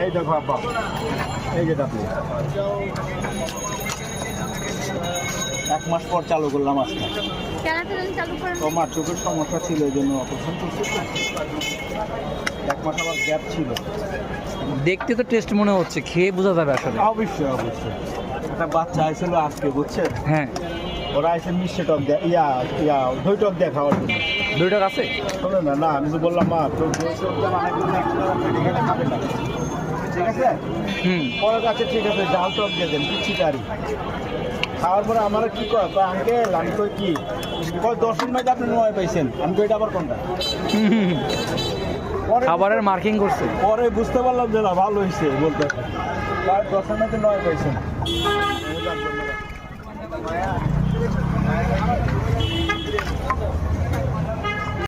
এই দেখো আব্বা, এই যে আপনি 1 মাস পর চালু করলাম আজকে। তোমার চোখের সমস্যা ছিল, এই জন্য অপারেশন করছি। 1 মাস আবার গ্যাপ ছিল। দেখতে তো টেস্ট মনে হচ্ছে, খেয়ে বোঝা যাবে আসলে। অবশ্যই অবশ্যই। একটা বাচ্চা আইছিল আজকে, বুঝছেন? হ্যাঁ, ওরা এসে মিষ্টি টক দেয়, দই টক দিয়ে খাওয়ার জন্য। 2 টাকা আছে। শোনো না, না আমি তো বললাম মা তো দই টক দিয়ে বানাই দিলে এখানে খাবে না, ঠিক আছে? পরে কাছে ঠিক আছে, জাল টক দিয়ে দেন, পিছিকারি। খাওয়ার পরে আমার কি কয়, আঙ্কেল আমি কই কি 10 দিন মধ্যে আপনি 9 পাইছেন, আমি কই এটা আবার কোনটা? খাবারের মার্কিং করছে। পরে বুঝতে পারলাম যে না, ভালো হয়েছে বলতে। 10 দিন মধ্যে 9 পাইছেন। ধন্যবাদ।